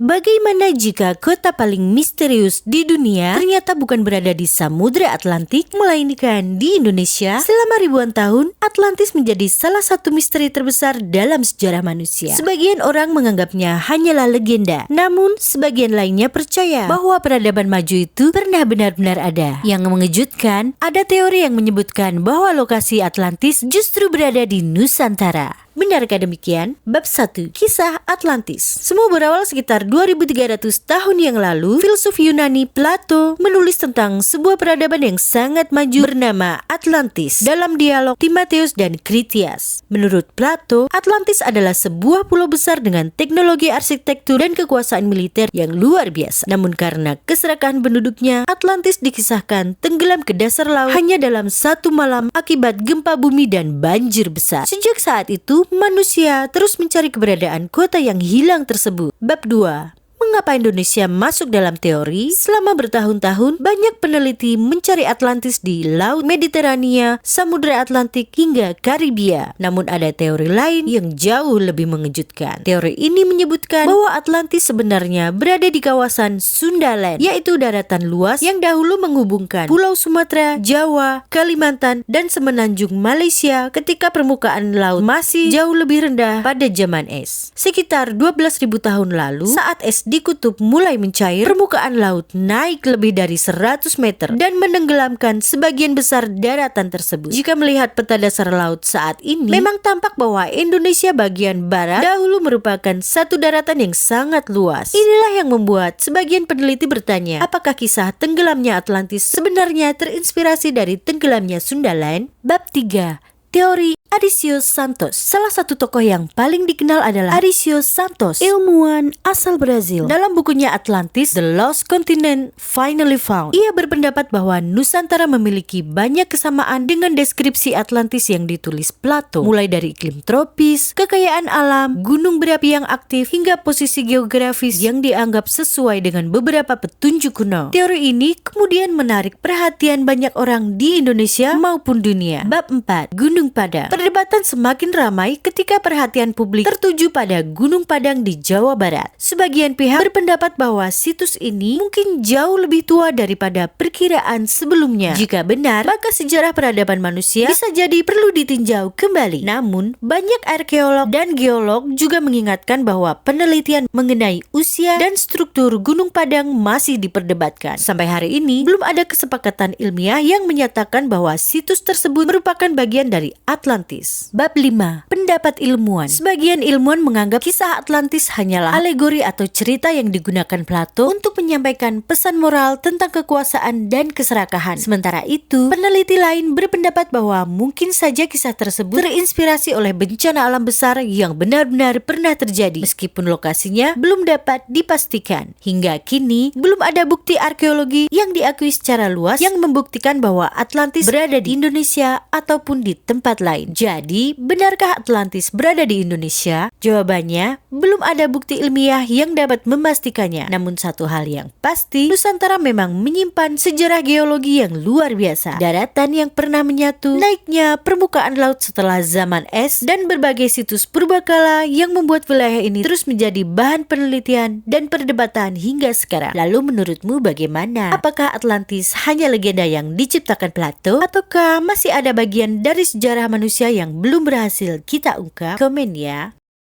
Bagaimana jika kota paling misterius di dunia ternyata bukan berada di Samudra Atlantik, melainkan di Indonesia? Selama ribuan tahun, Atlantis menjadi salah satu misteri terbesar dalam sejarah manusia. Sebagian orang menganggapnya hanyalah legenda, namun sebagian lainnya percaya bahwa peradaban maju itu pernah benar-benar ada. Yang mengejutkan, ada teori yang menyebutkan bahwa lokasi Atlantis justru berada di Nusantara. Benarkah demikian? Bab 1. Kisah Atlantis. Semua berawal sekitar 2300 tahun yang lalu. Filsuf Yunani Plato menulis tentang sebuah peradaban yang sangat maju bernama Atlantis dalam dialog Timotheus dan Critias. Menurut Plato, Atlantis adalah sebuah pulau besar dengan teknologi arsitektur dan kekuasaan militer yang luar biasa. Namun karena keserakahan penduduknya, Atlantis dikisahkan tenggelam ke dasar laut hanya dalam satu malam akibat gempa bumi dan banjir besar. Sejak saat itu, manusia terus mencari keberadaan kota yang hilang tersebut. Bab 2. Mengapa Indonesia masuk dalam teori? Selama bertahun-tahun, banyak peneliti mencari Atlantis di Laut Mediterania, Samudra Atlantik hingga Karibia. Namun ada teori lain yang jauh lebih mengejutkan. Teori ini menyebutkan bahwa Atlantis sebenarnya berada di kawasan Sundaland, yaitu daratan luas yang dahulu menghubungkan Pulau Sumatera, Jawa, Kalimantan, dan semenanjung Malaysia ketika permukaan laut masih jauh lebih rendah pada zaman es. Sekitar 12.000 tahun lalu, saat es di kutub mulai mencair, permukaan laut naik lebih dari 100 meter dan menenggelamkan sebagian besar daratan tersebut. Jika melihat peta dasar laut saat ini, memang tampak bahwa Indonesia bagian barat dahulu merupakan satu daratan yang sangat luas. Inilah yang membuat sebagian peneliti bertanya, apakah kisah tenggelamnya Atlantis sebenarnya terinspirasi dari tenggelamnya Sundaland? Bab 3. Teori Aristios Santos. Salah satu tokoh yang paling dikenal adalah Aristios Santos, ilmuwan asal Brazil. Dalam bukunya Atlantis, The Lost Continent Finally Found, ia berpendapat bahwa Nusantara memiliki banyak kesamaan dengan deskripsi Atlantis yang ditulis Plato, mulai dari iklim tropis, kekayaan alam, gunung berapi yang aktif, hingga posisi geografis yang dianggap sesuai dengan beberapa petunjuk kuno. Teori ini kemudian menarik perhatian banyak orang di Indonesia maupun dunia. Bab 4. Gunung Padang. Perdebatan semakin ramai ketika perhatian publik tertuju pada Gunung Padang di Jawa Barat. Sebagian pihak berpendapat bahwa situs ini mungkin jauh lebih tua daripada perkiraan sebelumnya. Jika benar, maka sejarah peradaban manusia bisa jadi perlu ditinjau kembali. Namun, banyak arkeolog dan geolog juga mengingatkan bahwa penelitian mengenai usia dan struktur Gunung Padang masih diperdebatkan. Sampai hari ini, belum ada kesepakatan ilmiah yang menyatakan bahwa situs tersebut merupakan bagian dari Atlantis. Bab 5. Pendapat ilmuwan. Sebagian ilmuwan menganggap kisah Atlantis hanyalah alegori atau cerita yang digunakan Plato untuk menyampaikan pesan moral tentang kekuasaan dan keserakahan. Sementara itu, peneliti lain berpendapat bahwa mungkin saja kisah tersebut terinspirasi oleh bencana alam besar yang benar-benar pernah terjadi, meskipun lokasinya belum dapat dipastikan. Hingga kini, belum ada bukti arkeologi yang diakui secara luas yang membuktikan bahwa Atlantis berada di Indonesia ataupun di tempat lain. Jadi, benarkah Atlantis berada di Indonesia? Jawabannya, belum ada bukti ilmiah yang dapat memastikannya. Namun satu hal yang pasti, Nusantara memang menyimpan sejarah geologi yang luar biasa. Daratan yang pernah menyatu, naiknya permukaan laut setelah zaman es, dan berbagai situs purbakala yang membuat wilayah ini terus menjadi bahan penelitian dan perdebatan hingga sekarang. Lalu menurutmu bagaimana? Apakah Atlantis hanya legenda yang diciptakan Plato? Ataukah masih ada bagian dari sejarah manusia yang belum berhasil kita ungkap? Komen ya.